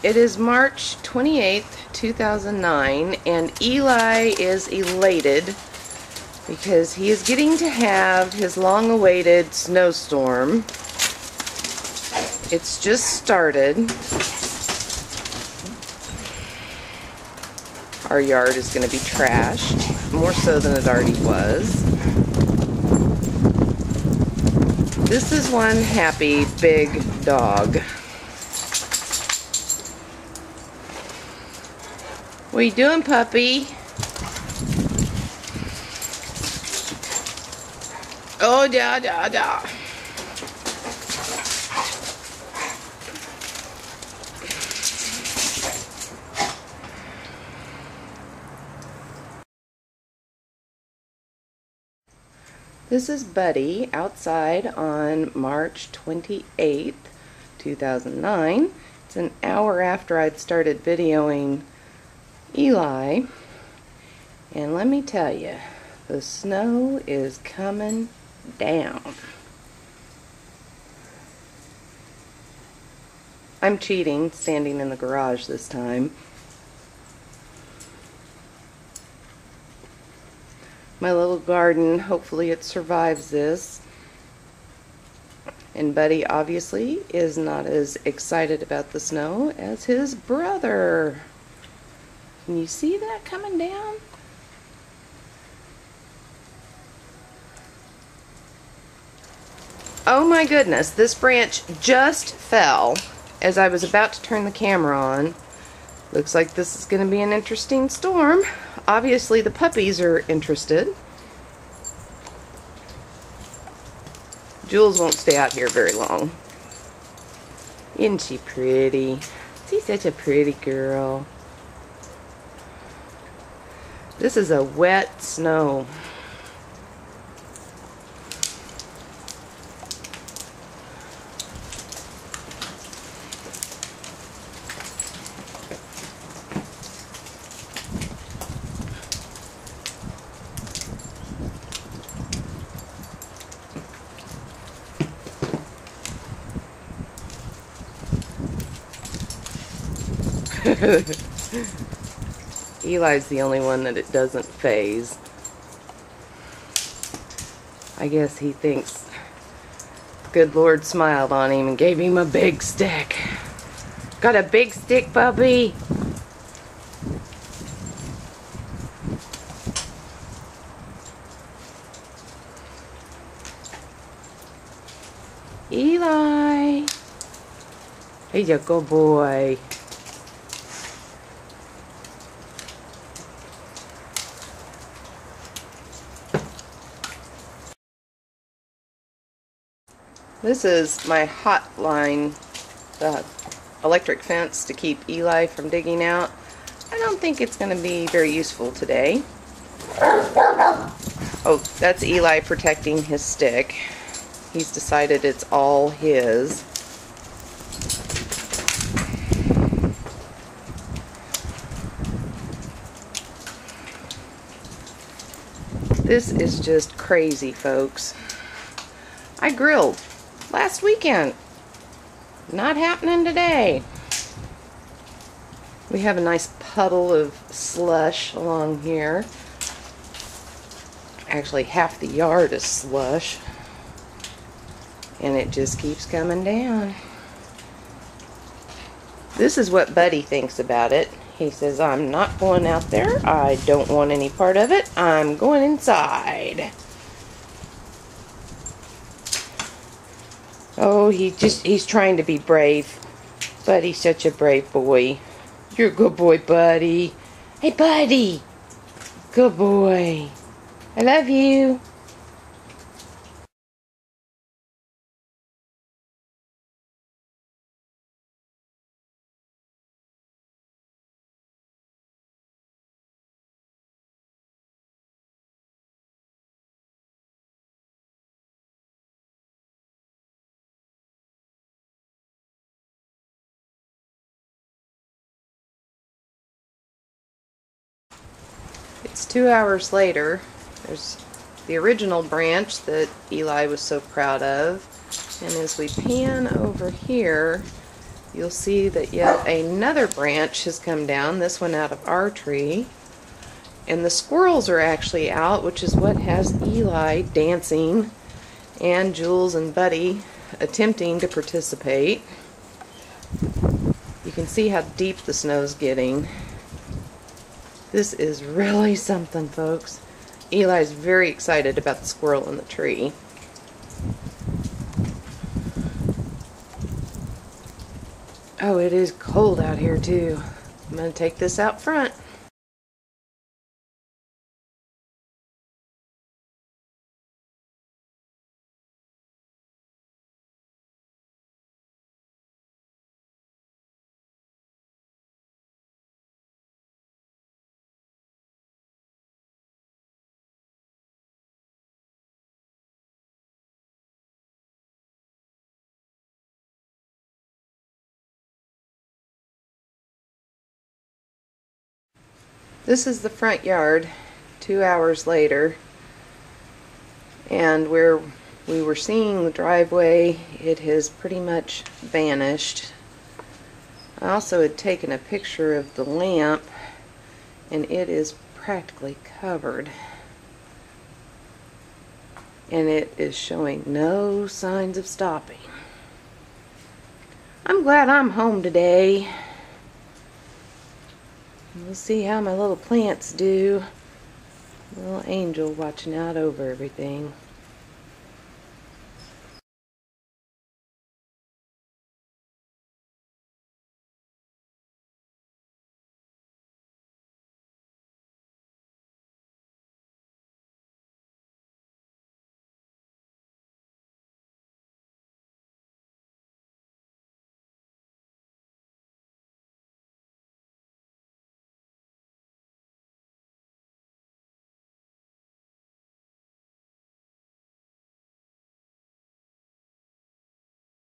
It is March 28th, 2009, and Eli is elated because he is getting to have his long-awaited snowstorm. It's just started. Our yard is going to be trashed, more so than it already was. This is one happy big dog. What are you doing, puppy? Oh, da da da. This is Buddy outside on March 28th, 2009. It's an hour after I'd started videoing Eli, and let me tell you, the snow is coming down. I'm cheating, standing in the garage this time. My little garden, hopefully it survives this. And Buddy obviously is not as excited about the snow as his brother. Can you see that coming down? Oh my goodness, this branch just fell as I was about to turn the camera on. Looks like this is going to be an interesting storm. Obviously the puppies are interested. Jules won't stay out here very long. Isn't she pretty? She's such a pretty girl. This is a wet snow. Eli's the only one that it doesn't faze. I guess he thinks good Lord smiled on him and gave him a big stick. Got a big stick, puppy? Eli! He's a good boy. This is my hot line, the electric fence to keep Eli from digging out. I don't think it's going to be very useful today. Oh, that's Eli protecting his stick. He's decided it's all his. This is just crazy, folks. I grilled last weekend. Not happening today. We have a nice puddle of slush along here. Actually, half the yard is slush. And it just keeps coming down. This is what Buddy thinks about it. He says, I'm not going out there. I don't want any part of it. I'm going inside. Oh, he's trying to be brave. Buddy's such a brave boy. You're a good boy, Buddy. Hey, Buddy. Good boy. I love you. It's 2 hours later. There's the original branch that Eli was so proud of. And as we pan over here, you'll see that yet another branch has come down, this one out of our tree. And the squirrels are actually out, which is what has Eli dancing and Jules and Buddy attempting to participate. You can see how deep the snow's getting. This is really something, folks. Eli's very excited about the squirrel in the tree. Oh, it is cold out here too. I'm going to take this out front. This is the front yard 2 hours later, and where we were seeing the driveway, it has pretty much vanished. I also had taken a picture of the lamp, and it is practically covered, and it is showing no signs of stopping. I'm glad I'm home today. We'll see how my little plants do. Little angel watching out over everything.